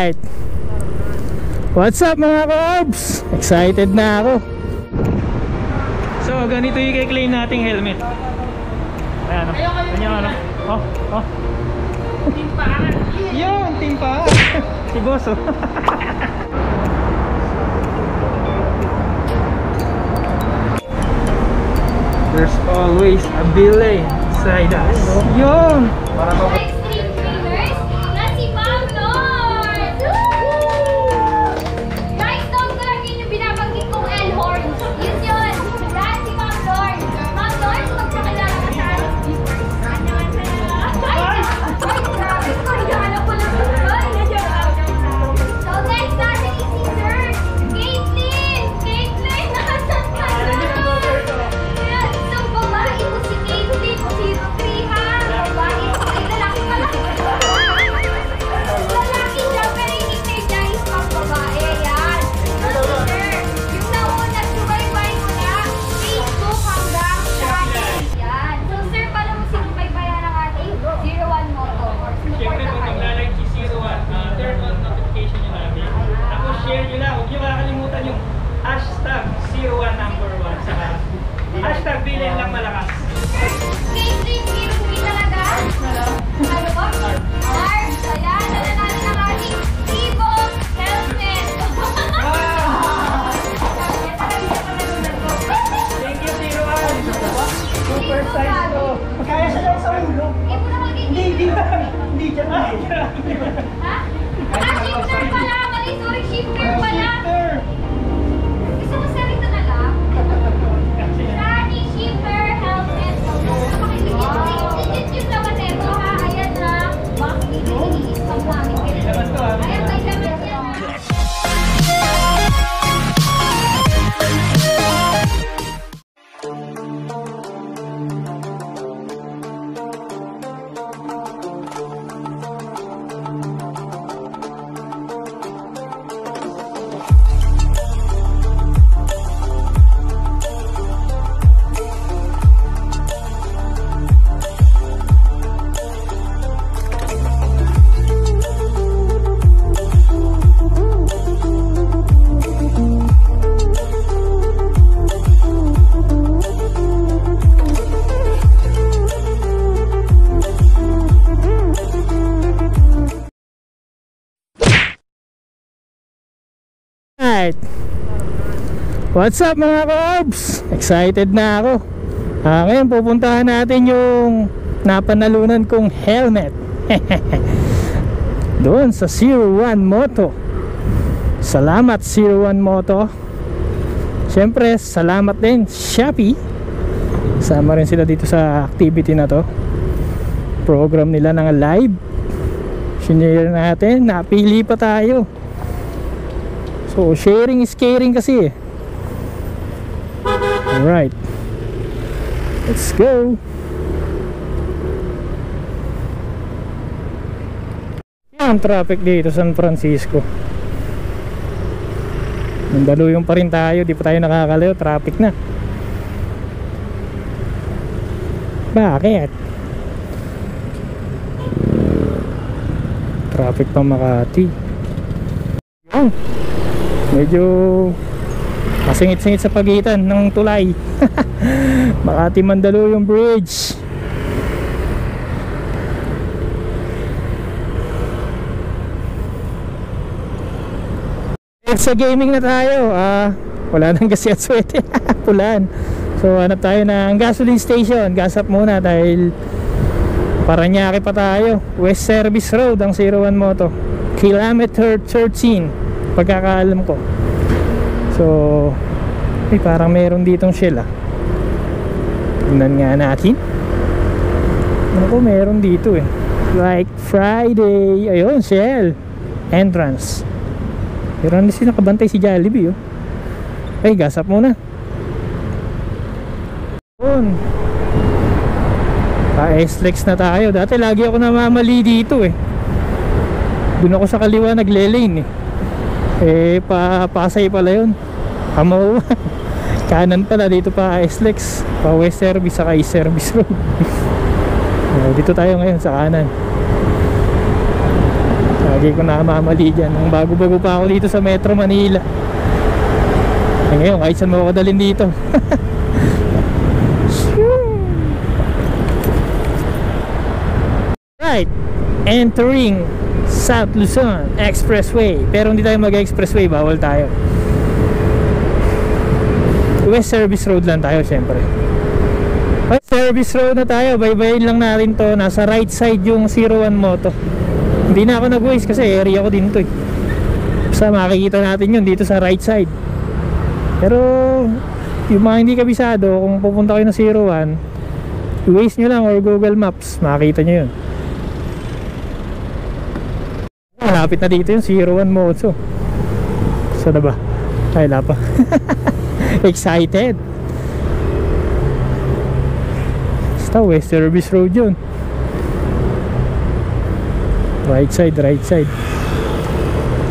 Alright, what's up mga ka-orbs? Excited na ako. So ganito yung i-claim nating helmet. Ayan o, ganyan ano. Oh timpaan. Yun, timpaan. Si boss oh. There's always a delay inside us. Yun. Extreme trainers na si Ma'am Lord! Guys, don't ko lang yun yung binabanggit kong L-horn. Yun yun. Yan si Ma'am Lord. Ma'am Lord, magpakilala ka sa akin. Ay, grabe. Pakilala ko lang yun. So next natin is si Sir Caitlyn. Caitlyn, nasan ka na? So babae ko si Caitlyn, 03 ha. Babae ko ay lalaki pala. Lalaki siya, pero yung nickname niya is pang babae. Yan. So sir, yung nauna, subaybay mo na Facebook hanggang Shopee. Yan. So sir, paano mo sinubaybayan ang ating 01 Moto? Siyempre kung naglalike si 01, turn on notification nyo namin. Tapos share nyo na, huwag nyo makakalimutan yung hashtag 01#1 sa hashtag bilhin lang malakas. Caitlyn, hero talaga. Ano ba? Arms. Ayan, nananalo ng ating Vivo helmet. Thank you 01. Super size ko. Kaya siya lang sa ulo. Hindi dyan na. Ha? Shifter pala. Mali, sorry, shifter pala. Gusto mo sabi ito na lang? Shani, shifter, helmet. Pakikigit yung laman nito ha. Ayan na. Baka i-i-i-stop namin. Ayan, may laman yan ha. Alright, what's up mga ka-orbs? Excited na ako. Ngayon pupuntahan natin yung napanalunan kong helmet. Doon sa 01 Moto. Salamat 01 Moto. Siyempre salamat din Shopee. Sama rin sila dito sa activity na to. Program nila ng live. Sinare natin, napili pa tayo. So sharing is caring kasi. Alright, let's go. Yan ang traffic dito San Francisco. Mandaluyong pa rin tayo, di pa tayo nakakalayo, traffic na. Bakit? Traffic pa Makati. Yan, medyo masingit-singit sa pagitan ng tulay. Makati Mandaluyong Bridge. Sa gaming na tayo. Wala nang gas at swerte. Pulan. So hanap tayo ng gasoline station. Gas up muna dahil Paranaque pa tayo. West Service Road ang 01 Moto, kilometer 13 pagkakaalam ko. So parang meron ditong Shell tingnan nga natin. Ako meron dito like Friday. Ayun, Shell entrance. Pero ano sila nakabantay si Jollibee Ay, gas up muna. Yun, pa-S-Lex na tayo. Dati lagi ako namamali dito Doon ako sa kaliwa nagle-lane Pasay pala yun. Amaw. Kanan pala dito pa S-Lex, pa West Service saka East Service Road. Dito tayo ngayon sa kanan. Lagi ko nakamamali dyan. Ang bago-bago pa ako dito sa Metro Manila. Eh ngayon, kahit saan mo ako dalhin dito. Right, entering South Luzon Expressway. Pero hindi tayo mag-expressway, bawal tayo. West Service Road lang tayo syempre. West Service Road na tayo, baybayin lang natin to. Nasa right side yung 01 Moto. Hindi na ako nag-waste kasi area ko din to eh. Basta makikita natin yun dito sa right side. Pero yung mga hindi kabisado, kung pupunta kayo ng 01, i-waste nyo lang or Google Maps, makikita nyo yun. Malapit na dito yung 01 Moto. Saan na ba? Ay, wala pa. Excited. Basta West Service Road yun. Right side, right side.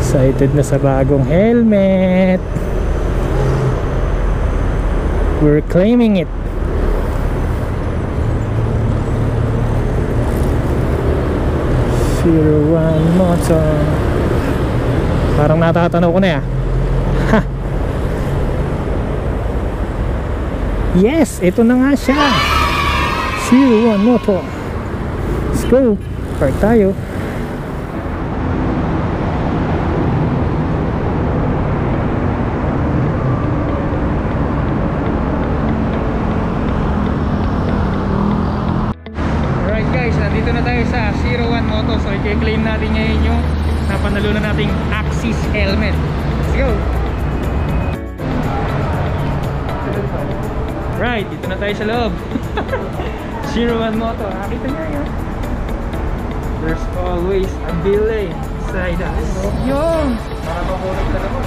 Excited na sa bagong helmet. We're claiming it. One Motor. Parang natatanaw ko na ya. Ha. Yes, ito na nga siya. 01 Motor. Let's go. Park tayo. Alright guys, nandito na tayo sa 01 Moto. So i-claim natin ngayon yung napanalunan nating Axis helmet. Let's go. Right, dito na tayo sa loob. 01 Moto, nakita niya yun. There's always a delay inside us. Yung! Makapabunot na naman.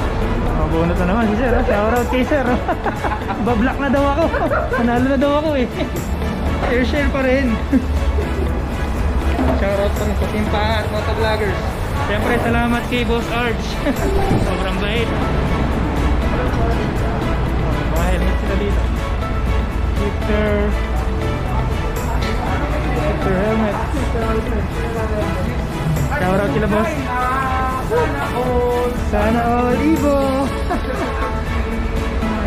Mabunot na naman si sir. Shoutout kay sir. Bablock na daw ako. Panalo na daw ako eh. Airshare pa rin. Shoutout pa rin sa Team Pangat, Motovloggers. Siyempre salamat kay Boss Arch. Sobrang bait. Mga helmet sila dito. Victor helmet. Shoutout sila boss. Sana all Ibo.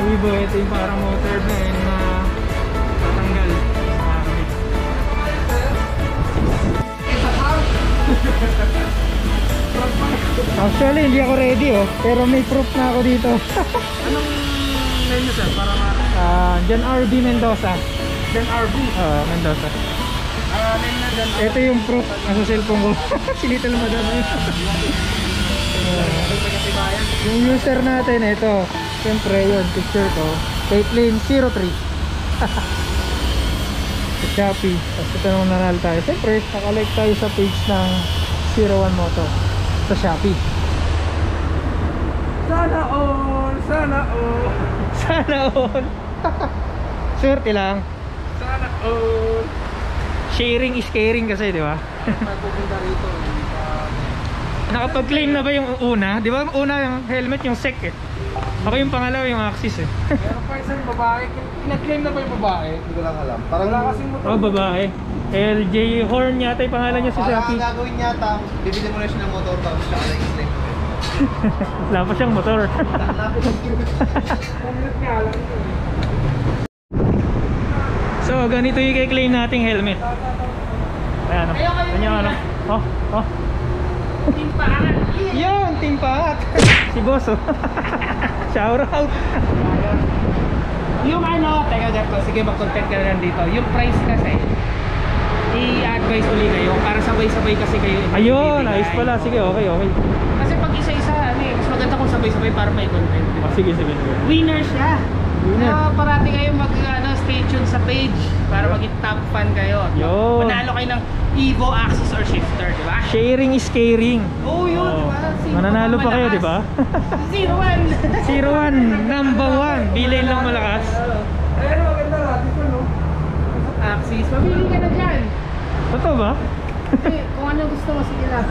Ibo, ito yung parang motor na yun na tatanggal. Actually hindi ako ready oh, pero may proof na ako dito. Anong name nyo sir? Para John RB Mendoza. John RB. Mendoza. Name na John RB. Ito yung proof nasa cellphone ko. Si Little Madam. Yung user natin, ito. Siyempre yun, picture ko. Caitlyn03. Sa Shopee. Tapos ito nung nanalo tayo. Siyempre, nakalike tayo sa page ng 01 Moto. Sa Shopee. Sana all! Sana all! Sana all! Swerte lang. Sana all! Sharing is caring kasi, di ba? Pagpupunta rito. Nakapag-claim na ba yung una? Di ba una yung helmet, yung SEC eh. Ako yung pangalawa, yung Axis eh. Meron pa isang babae. Pinag-claim na ba yung babae? Hindi ko lang alam. Parang wala kasing motor. Oh, babae. LJ Horn yata yung pangalan niya sa Shopee. Ang gagawin niya, bibili mo na siya ng motor tapos siya na-explain. Wala pa siyang motor. So, ganito yung i-claim nating helmet. Ayan o. Ganyan ano. Oh, oh. Team Pangat. Yun, Team Pangat. Si boss oh. Shout out. Yung ano, teka Gato, sige mag-contact ka na dito. Yung price kasi, i-advise uli kayo para sabay-sabay kasi kayo. Ayun, ayos pala. Sige, okay, okay. Kasi pag isa-isa, ano eh, mas maganda kung sabay-sabay para may content. Diba? Oh, sige, sige, sige. Winner siya. Winner. Parati kayo stay tuned sa page para maging top fan kayo. Yun. Manalo kayo ng Evo, Axis, or Shifter, di ba? Sharing is caring. Oh, yun, Oh. di ba? Sino Mananalo pa kayo, di ba? 01. 01, number 1. Bilay lang malakas. Ayun, maganda nga. Dito, no? Axis. Mamili ka na dyan. Totoo ba? Kung ano gusto mo, sige lang.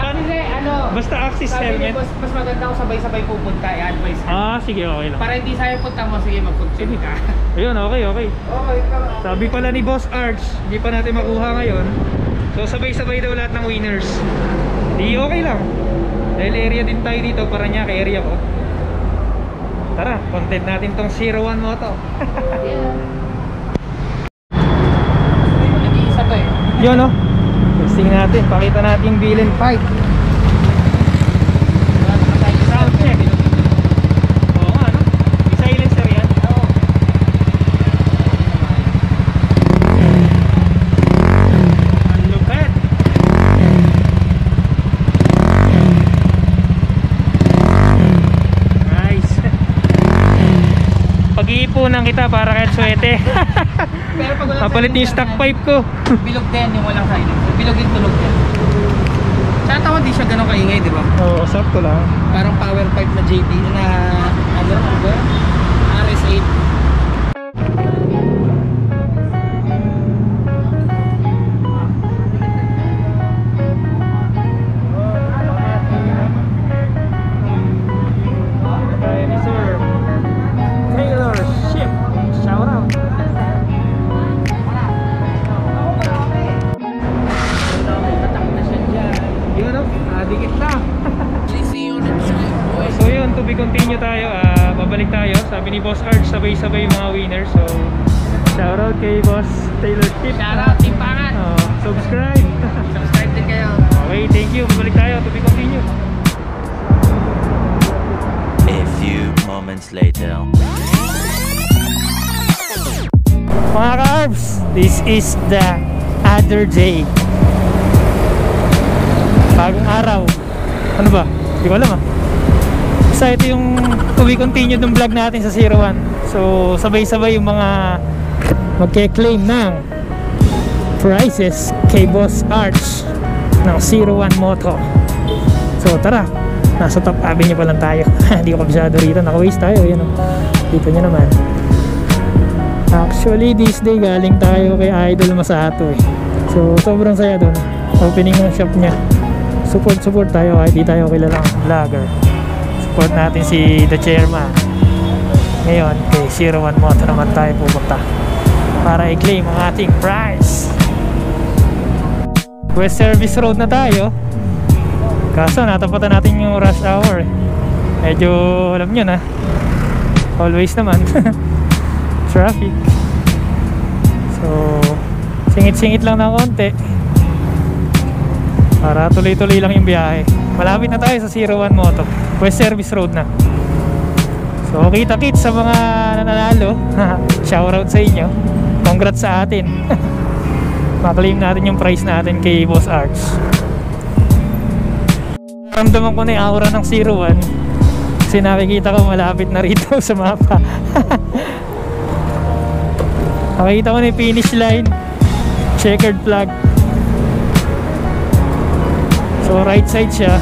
Axis eh, ano? Basta Axis Sabi helmet. niya, mas maganda kung sabay-sabay pupunta, i-advise ka. Sige, okay lang. Para hindi sa'yo punta mo, sige mag-consume ka. Ayun, okay, okay. Okay, Sabi pala ni Boss Arch, hindi pa natin makuha ngayon. So sabay-sabay daw lahat ng winners. Di okay lang. Dahil area din tayo dito, Parañaque area ko. Tara, content natin tong 01 Moto. Nag-iisa to eh. Yun no? Testing natin, pakita natin yung bilin fight. Sound check. Oo nga no? May silencer yan. Oo. Ang lupet. Nice. Pag-iipunan kita para kahit swete. Pero pag walang Mapalit yung stock pipe ko. bilog din yung walang silencer. Bilog yung tunog yan. Sana tawag di siya ganun kaingay, di ba? Oo, sakto lang. Parang power pipe na JD na ano ba? RS8. Kaya ni Sir Taylor Ship. Shout out. Tatak na siya dyan. Yun o, dikit na. So yun, to be continue tayo. Babalik tayo. Sabi ni Boss Arch, sabay-sabay yung mga winners. So, shout out kay Boss Taylor Ship. Shoutout, Timpangan! Subscribe. Subscribe din kayo. Okay, thank you. Babalik tayo. To be continue. A few moments later. Mga ka-Arbs, this is the other day. Bagong araw. Ano ba? Hindi ko alam Basta ito yung to be continued ng vlog natin sa 01. So sabay-sabay yung mga magke-claim ng prizes kay Boss Arch ng 01 Moto. So tara, nasa top avenue pa lang tayo. Hindi ko kabisado rito, naka-waste tayo. Yan, dito nyo naman. Actually this day galing tayo kay Idol Masato So sobrang saya doon. Opening ng shop niya. Support tayo kahit di tayo kilalang vlogger. Support natin si The Chairman. Ngayon kay 01 Moto naman tayo pupunta para i-claim ang ating prize. West Service Road na tayo. Kaso natapatan natin yung rush hour. Medyo alam nyo na, always naman traffic. So singit-singit lang ng konti para tuloy-tuloy lang yung biyahe. Malapit na tayo sa 01 Moto. West Service Road na. So kita-kits sa mga nananalo. Shoutout sa inyo. Congrats sa atin. Maklaim natin yung prize natin kay Boss Arch. Ramdaman ko na yung aura ng 01 kasi nakikita ko malapit na rito sa mapa. Nakikita ko na yung finish line, checkered flag. So right side siya.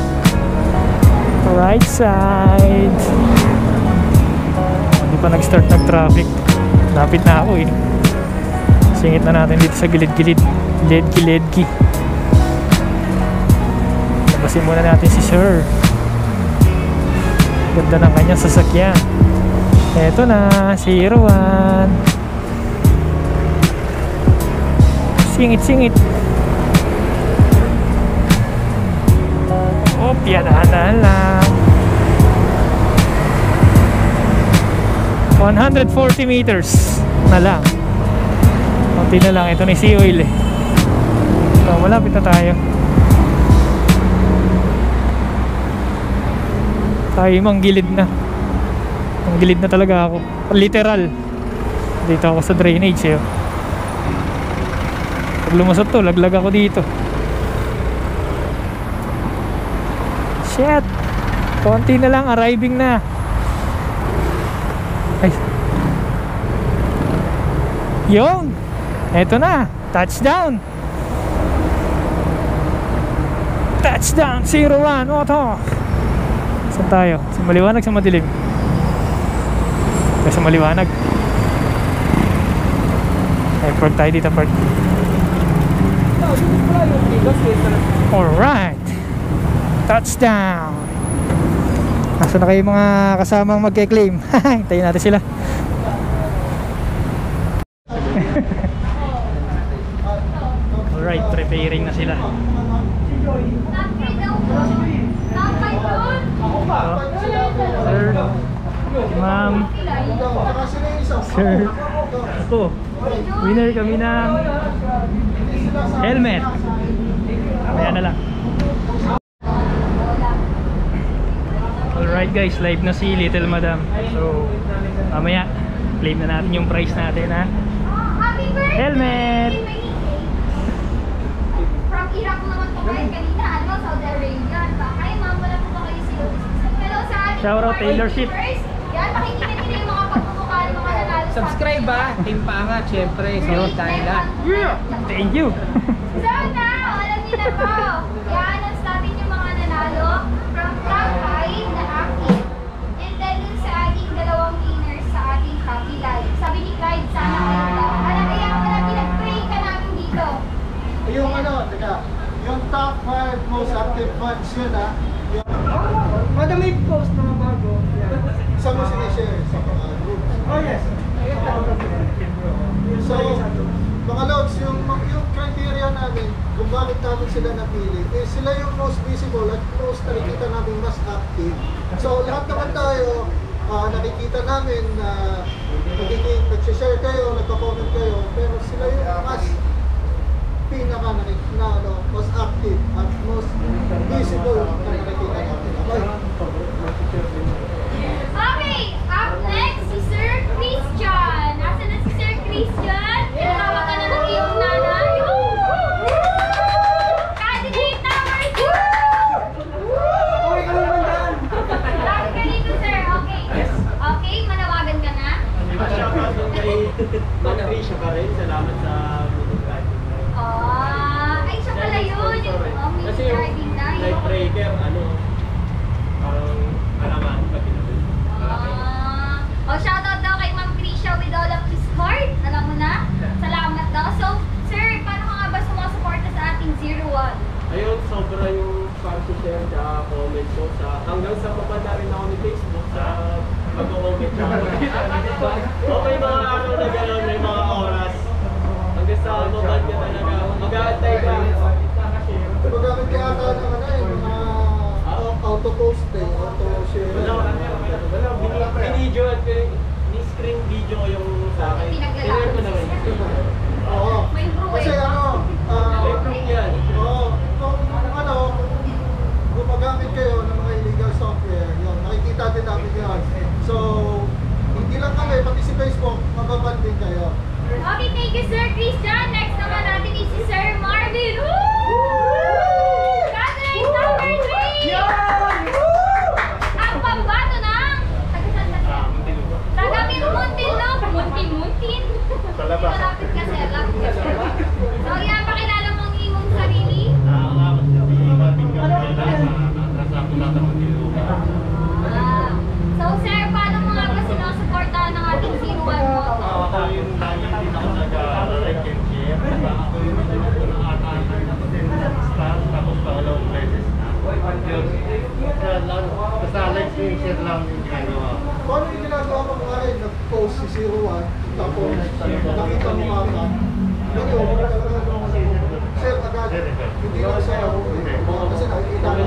Right side. Hindi pa nag-start nag-traffic. Lapit na ako Singit na natin dito sa gilid-gilid. Ledgi. Labasin muna natin si Sir. Ganda ng kanyang sasakyan. Eto na, 01. Singit-singit. Piyadahan lang. 140 meters na lang. Kunti na lang. Ito na yung sea oil So malapit na tayo. Tayo mang gilid na. Ang gilid na talaga ako. Literal. Dito ako sa drainage Pag lumusot to, laglag ako dito. Shit! Konti na lang, arriving na. Ay. Yung! Eto na! Touchdown! Touchdown! 01 Moto! Saan tayo? Sa maliwanag, sa madilim? Sa maliwanag. Ay, park tayo dito, park. Alright! Touchdown! Nasaan na kayo mga kasamang magke-claim? Hintayin natin sila. Alright, prepared Clearing na sila. Top 3 daw po. Top 5 doon. Sir, ma'am, sir, ako, winner kami ng helmet. Mamaya na lang. Alright guys, live na si Little Madam. So, mamaya, claim na natin yung price natin ha. Happy birthday! Helmet! From Iraq naman po kayo kanina. Ano, Saudi Arabia. Ay, ma'am, wala po ba kayo sila? Hello sa ating Shout out mga Taylor Swift. viewers. Yan, pakinggan nila yung mga pagmumukha ng mga nanalo sa... Subscribe ba? Team Pangat, syempre. Sunod tayo lahat. Thank you! So now, alam niyo na po. I-announce natin yung mga nanalo from top 5 na active. And then dun sa ating dalawang winners sa ating Happy Life. Sabi ni Clyde, sana kayo daw. Alam kaya wala pinag-pray ka namin dito. Yung ano, teka, yung top 5 most active fans yun ha. Madam, may post na bago. Isa mo sinishare sa mga groups. Oh yes. So, mga lods, yung criteria namin kung bakit namin sila napili, eh sila yung most visible at most nakikita namin mas active. So, lahat naman tayo, nakikita namin na nag-share kayo, nagpa-comment kayo, pero sila yung mas pinaka most active at most visible na nakikita natin. Okay? Okay, up next, si Sir Christian. Asa na si Sir Christian? Tawag ka na ng iyong nanay. Candidate number 2! Tawag ka dito, sir. Okay. Okay, manawagan ka na? Patricia pa rin, salamat sa Ay, siya pala yun. Oh, may kasi yung driving na. light breaker, parang alaman pa pinabili. Shoutout daw kay Ma'am Krisha with all of his heart. Alam mo na? Salamat daw. So, sir, paano ka nga ba sumusuporta sa ating 01? Ayun, sobra yung share sa comment ko. Hanggang sa papunta rin ako ni Facebook sa mag-comment siya. Okay, mga araw na gano'n, may mga oras. Hanggang sa mabad ka talaga, mag-aantay ka. Magamit ka ata ng mga auto-post auto-share. Wala, binidyo at ni-screen video ko yung sa akin. Tinir ko naman. Oo. May proof Kasi eh. May proof yan. Kung gumagamit kayo ng mga illegal software, yun, nakikita din namin yun. So, hindi lang kami, pati si Facebook, mababan din kayo. Okay, thank you, Sir Christian. Next naman natin is si Sir Marvin. Candidate number 3! Ang pambato ng... Taga Muntinlupa. Muntin? Malapit ka, sir. Lapit ka, sir. So, yan, pakilala mo ang imong sarili. So, sir, paano mo nga ba sinusuportahan ng ating 01 mo? Ako yung lagi din ako nag-like and share. Ako yung nag-aantay na din sa staff, tapos pangalawang beses na. Basta like and share lang yung ginagawa. Paano yung ginagawa mo ngayon? Nag-post si 01, tapos nakita mo nga ka. Share agad. Hindi lang share ako. Kasi nakikita mo.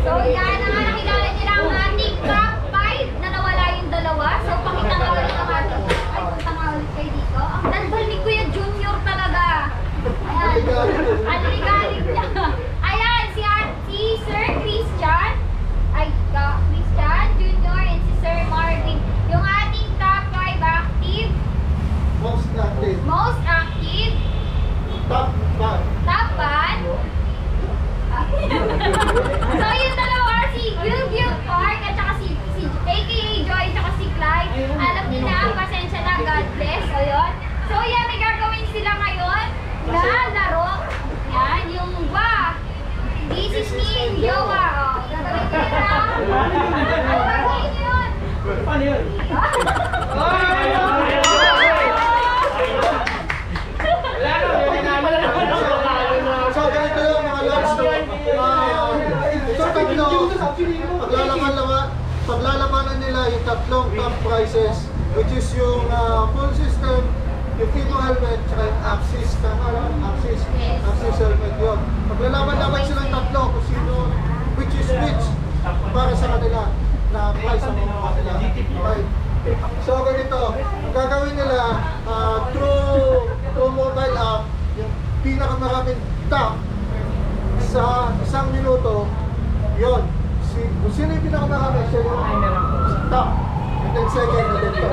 So, yan na nga nakilala nila ang ating top 5 na nawala yung dalawa. So, pakita nga ulit ang ating... Ay, punta nga ulit kayo dito. Ang dandal ni Kuya Junior talaga. Ayan. Ang ligalig niya. Ayan, si Sir Christian. Ay, Christian Junior and si Sir Marvin. Yung ating top 5 active. Most active. Most active. Top 5. Top 5. So yung dalawa, si Gilgil Park at saka si AKA Joy at saka si Clyde. Alam niyo na, pasensya na, God bless. So yun. So yan, may gagawin sila ngayon na laro. Yan, yung ba. This is me, Jowa. Gagawin ko nila. Ano ba yun? Paano yun? So, ganito yung mga loves to. So, paglalabanan nila yung tatlong top prizes, which is yung full system yung Evo helmet, tsaka yung Axis, tama lang, Axis helmet yun. Maglalaban-laban silang tatlo kung sino, which is which, para sa kanila, na price ang mga kanila. Okay. So ganito, ang gagawin nila, through mobile app, yung pinakamaraming tap sa isang minuto, yun. Kung sino yung pinakamarami, siya yung tap. And then second, and then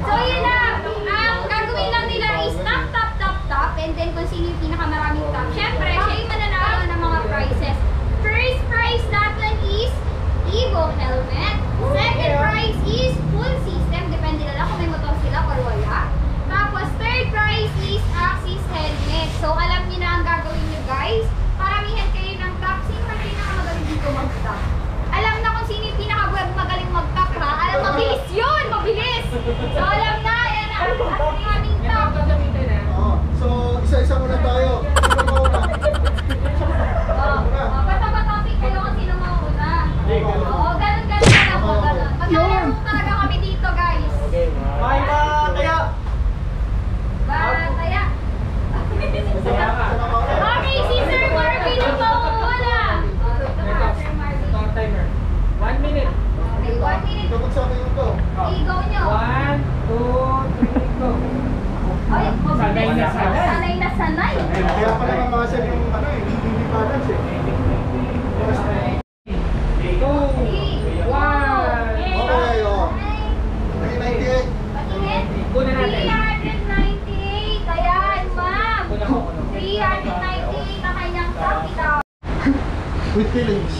So yun na, ang gagawin lang nila is tap, and then kung sino yung pinakamaraming tap. Siyempre, siya yung mananalo ng mga prizes. First prize natin is Evo helmet. Second prize is full system, depende na lang kung may motor sila or wala. Tapos third prize is Axis helmet. So alam niyo na ang gagawin niyo guys. Paramihan kayo ng tap. Sino ang pinakamagaling dito mag-tap? Alam na kung sino yung pinakamagaling mag-tap ha? Alam, mabilis yun! Mabilis! So alam na, yan ang aming tap. So, isa-isa muna tayo. Sino mauna? Bata-bata kayo kung sino mauna. Oo, ganun na lang po, ganun. Maglalaro talaga kami dito guys. May mataya! Bataya. Okay, si Sir Marvin ang mauuna. Sir Marvin. Timer. 1 minute. Okay, 1 minute. Kapag sabi mo to, Ikaw nyo. 1, 2, 3, go. Ay, Sanay na sanay. Sanay na sanay. kaya pala mamasal yung hindi balance eh. 2, 1. Okay, oh. 398. Patingin. Una natin. 398. Ayan, ma'am. Una ko. 398 ang kanyang capital. With feelings.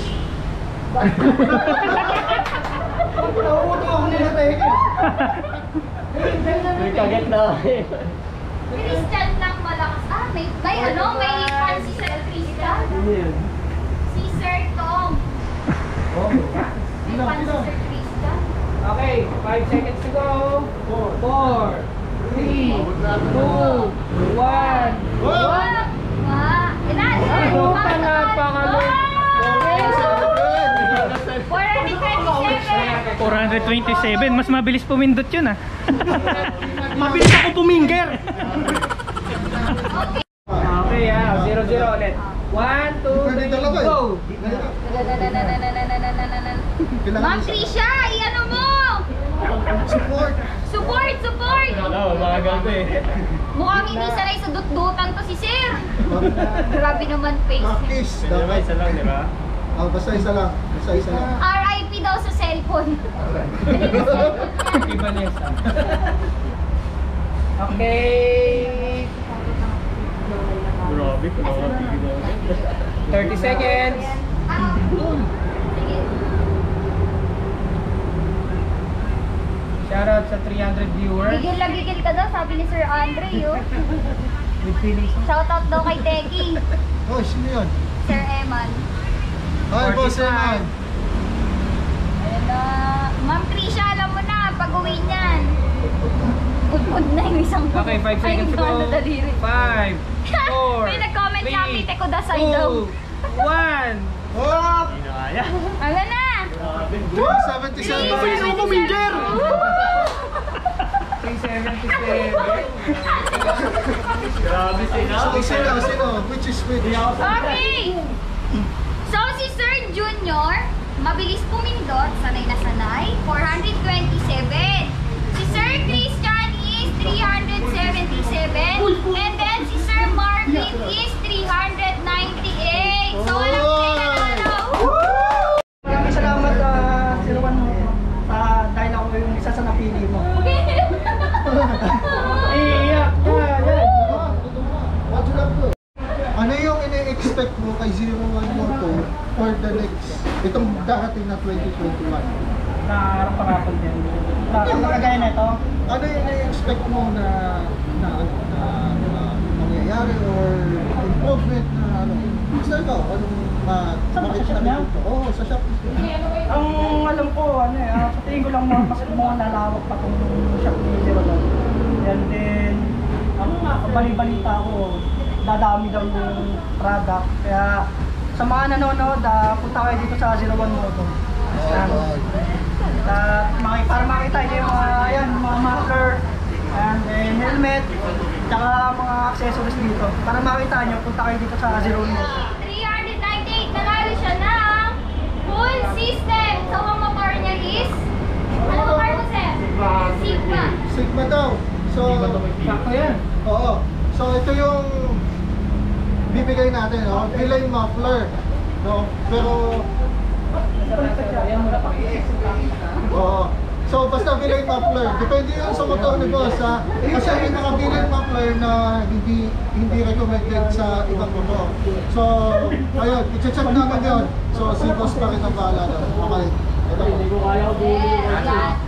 Nauuto ako nila tayo. May kagat na. Christian lang malakas. May fan si Sir Christian. Si Sir Tom. May fan si Sir Christian. Okay, 5 seconds to go. 4, 3, 2, 1. Ano pa na pangalan? 427, mas mabilis pumindot yun ah. Mabilis ako puminger. Okay, 0-0 ulit. 1, 2, 3, go. Ma'am Trisha, i-ano mo? Support. Support! Bagal ko eh. Mukhang hindi sanay sa dut-dutan to si Sir. Grabe naman face. Practice. Dapat. Isa lang, di ba? Basta isa lang. Isa lang. RIP daw sa cellphone. Iba na isa. Okay. Grabe, 30 seconds. Shoutout sa 300 viewers. Gigil ka daw, sabi ni Sir Andre, yo. With feelings. Shoutout daw kay Teki. Oh, sino yun? Sir Eman. Hi, boss Eman. Ayun na. Ma'am Trisha, alam mo na, pag-uwi niyan. Pudpud na yung isang Okay, 5 seconds to go. 5, 4, May nag-comment sa akin, teko dasay 2, daw. 1. Oh! Ano na? 377. Sino puminger? 377. Grabe Sino? Which is which? Okay! So, si Sir Junior, mabilis pumindot, sanay na sanay, 427. Si Sir Christian is 377. And then si Sir Marvin is 398. So, alam kayo nanalo. Maraming salamat Sir Juan dahil ako yung isa sa napili mo. Iiyak ka yan. Ano yung ini-expect mo kay 01 Moto for the next, itong darating na 2021? Naharap-harapan din. Nakagaya na ito. Ano yung ini-expect mo na mangyayari or improvement na ano? Basta ikaw, anong shop niya? Oo, sa shop. Ang alam ko, sa tingin ko lang mas lalawak pa itong shop ni Zero Dawn. And then, ang bali-balita ko, dadami daw yung product. Kaya sa mga nanonood, punta kayo dito sa 01 Moto. Para makita niyo yung mga muffler, and then helmet, tsaka mga accessories dito. Para makita niyo, punta kayo dito sa Zero Moto. 398, nanalo siya ng full system. So, ang motor niya is, ano motor mo, sir? Sigma. Sigma daw. So, Sakto yan. oo. So, ito yung bibigay natin, no? Belay muffler. No? Pero, oo. So, basta belay muffler. Depende yun sa motor ni boss, ha? Kasi may mga belay muffler na hindi recommended sa ibang motor. So, ayun, i-check namin yun. So, si boss pa rin ang bahala doon. Okay. Ito po.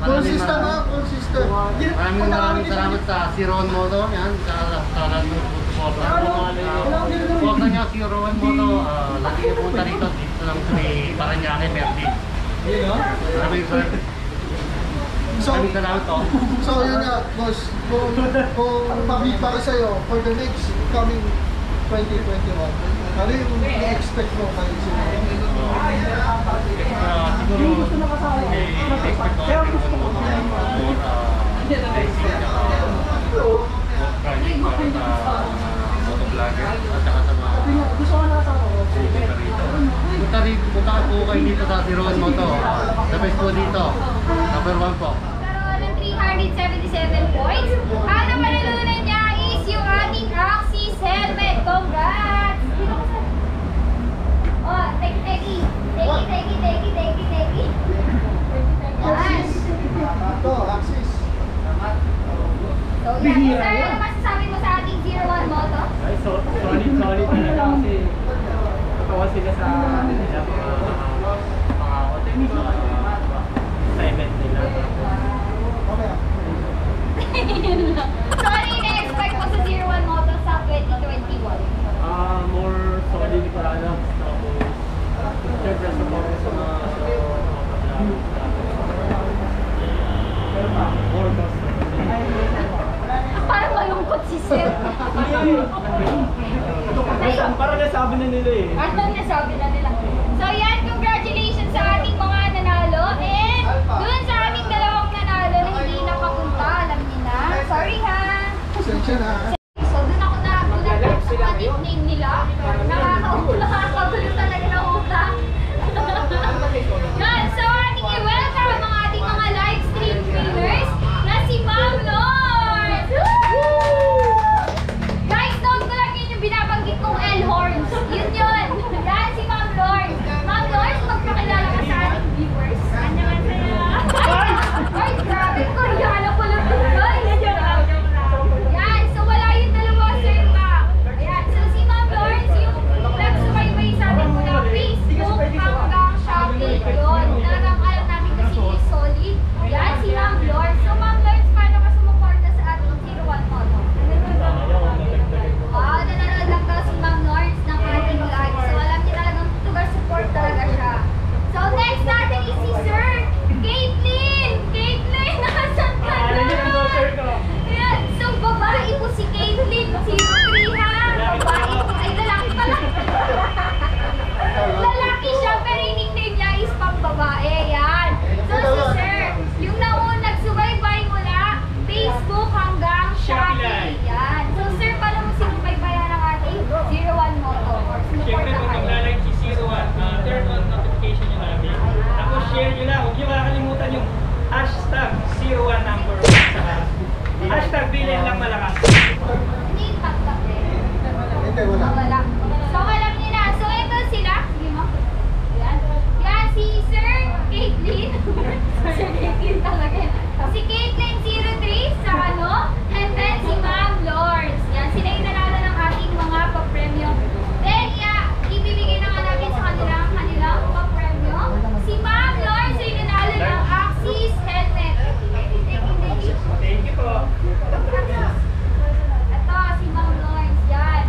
Full system, ha? Full system. Maraming salamat sa Zero Moto. Yan, sa Moto. Huwag na niya Zero Moto. Lagi yung punta rito. Dito lang sa Paranaque, Merdi. Maraming salamat po. So yun na, boss, kung makipara sa'yo for the next coming 2021, ano yung i-expect mo kayo sila? Siguro, expect ko rin more project para sa motovlogger at saka sa mga punta po kayo dito sa Zero Moto. The best po dito. Number 1 po. Karoon ng 377 points. Ang napanalunan niya is yung ating Axis helmet. Congrats! Oh, teki. Axis! Ito, Axis. So yan, sir, ano masasabi mo sa ating 01 Moto? Ay, solid talaga kasi tatawa sila sa nila mga assignment nila. Yun lang. So ano yung na-expect mo sa 01 Moto sa 2021? More solid products, tapos syempre support sa mga more customers. Parang malungkot si Sir. Parang nasabi na nila eh. Ano nasabi na nila? So yan, congratulations sa ating mga nanalo. And dun sa ating dalawang nanalo na hindi nakapunta, alam niyo na. Sorry ha. Pasensya na. So dun ako nagulat sa mga nickname nila. Nakakagulo talaga ng utang. Yan, so ating i-welcome ang ating mga live stream streamers na si Ma'am Lord. Guys, note ko lang yun yung binabanggit kong L horns. Yun. Yan si Ma'am Lord. Ma'am Lord, magpakilala ka sa ating viewers. Ay, grabe, Koreano ko lang ito. Yan, so wala yung dalawa, sir pa. Ayan, so si Ma'am Lord, yung nagsubaybay sa ating mula Facebook hanggang Shopee. Yun, talagang alam namin kasi is solid. Yan, si Ma'am Lord. So Ma'am Lord, paano ka sumuporta sa ating 01 Moto? Nanonood lang daw si Ma'am Lord ng ating live. So alam niya talagang tugar support talaga siya. So next natin is si Sir Caitlyn! Caitlyn, nasan ka na? Ayan, so babae po si Caitlyn. 03 ha? Babae po. Ay, lalaki pala. Lalaki siya, pero yung nickname niya is pang babae. Yan. So si Sir, yung nagsubaybay mula Facebook hanggang Shopee. Yan. So Sir, paano mo sinubaybayan ang ating 01 Moto? Or Siyempre, sumuporta kung kayo? nagla-like si 01, turn on notification nyo namin. Tapos share nyo lang. Huwag nyo makakalimutan yung hashtag 01 number 1 sa hashtag bilhin lang malakas. Hindi yung tap-tap eh. Hindi, wala. Wala. So, alam niyo na. So, ito sila. Sige mo. Yan. Yan, si Sir Caitlyn. Sir Caitlyn talaga yan. Si Caitlyn 03 sa ano. And then si Ma'am Lords. Yan, sila yung nanalo ng ating mga pa-premium. Then, ibibigay na nga natin sa kanilang pa-premium. Si Ma'am Lords yung nanalo ng Axis helmet. Thank you po. Ito, si Ma'am Lords. Yan.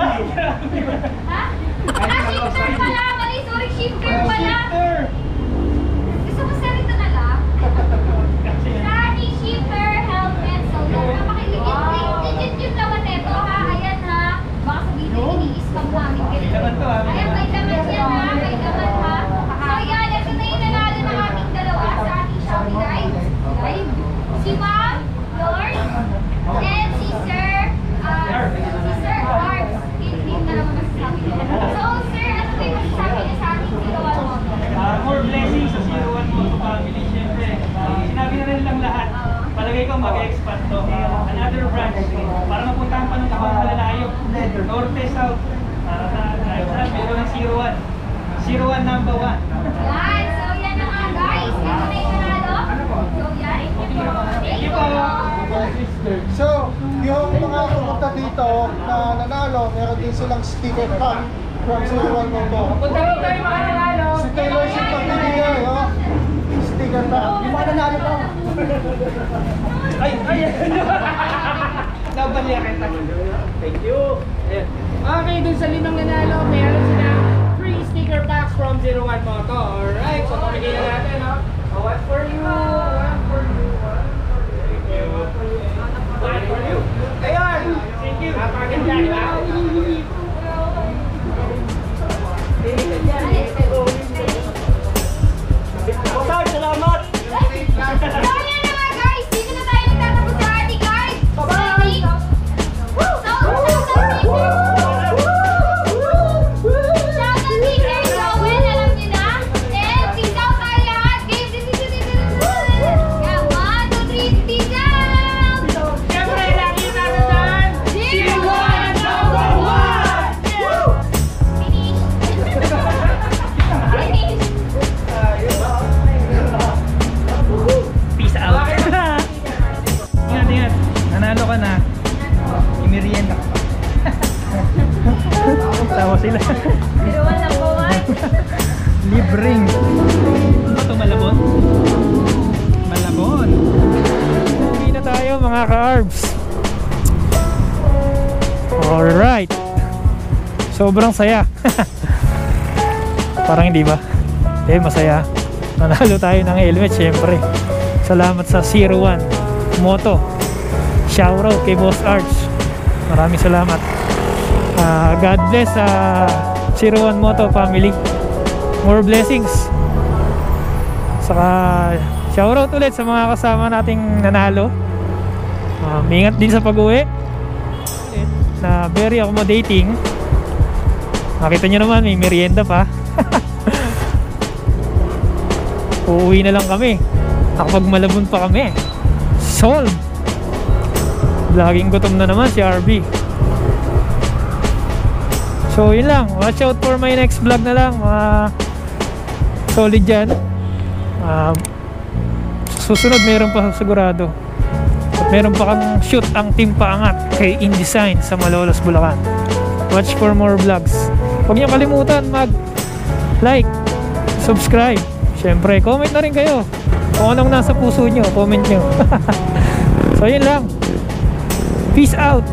Ha? Shifter pala. Mali, sorry, shifter pala. Gusto mo sir ito na lang? Sunny, shifter, helmet, solar. Legit yung laman neto ha. Ayan ha. Baka sabihin na ini-scam namin. Ayan, may laman yan ha. May laman ha. So yan, ito na yung nanalo ng ating dalawa sa ating Shopee Live. Si Ma'am, Lord, and si Sir Arps. Hindi na naman masasabi niya. So sir, ano kayo masasabi niya sa ating Zero-One Moto? More blessings sa Zero-One Moto family. Siyempre, sinabi na rin lang lahat. Palagay ko mag-expand to. Another branch. Para mapuntahan pa ng ibang malalayo. Norte, South. Para sa meron ng Zero-One. Zero-One number 1. Yan, so yan na nga guys. Ito na yung nanalo. So yan, thank you po. So, yung mga pumunta dito na nanalo, meron din silang sticker pack from Zero-One Moto. Punta rin tayo mga nanalo. Si Taylor Swift ang binigay, oh. Sticker pack. Yung mga nanalo ko. Ay! Nabaliya kita. Thank you. Ayan. Okay, dun sa 5 nanalo, meron silang free sticker packs from Zero-One Moto. Alright, so pamigay na natin, no? One for you, one for you, one for you. Thank you. One for you. Ayan! Thank you. Napaganda, di ba? Bosag, salamat! So yan na nga guys. Dito na tayo nagtatapos sa ating guys. Bye-bye! Shoutout teacher Joel, alam niyo na. And peace out tayo lahat. Game, yeah, 1, 2, 3, peace out! Siyempre, lagi natin dyan. Zero-One number 1! Finish. Finish. Peace out. Ingat, ingat. Nanalo ka na. Imirienda ka pa. Tawa sila. Zero-One number 1. Libreng. Ano ito, Malabon? Malabon. Uwi na tayo mga ka-arbs. Alright. Sobrang saya. Parang hindi ba? Masaya. Nanalo tayo ng helmet syempre. Salamat sa Zero-One Moto. Shoutout kay Boss Arts. Maraming salamat. God bless sa Zero-One Moto family. More blessings. Saka shoutout ulit sa mga kasama nating nanalo. Ingat din sa pag-uwi. Na very accommodating. Nakita nyo naman may merienda pa. Uuwi na lang kami. Nakapagmalabon pa kami. Solve. Laging gutom na naman si RB. So yun lang. Watch out for my next vlog na lang. Mga solid dyan. Susunod meron pa sigurado. At meron pa kang shoot ang team paangat kay InDesign sa Malolos, Bulacan. Watch for more vlogs. Huwag niyo kalimutan mag like, subscribe. Siyempre, comment na rin kayo. Kung anong nasa puso nyo, comment nyo. So yun lang. Peace out.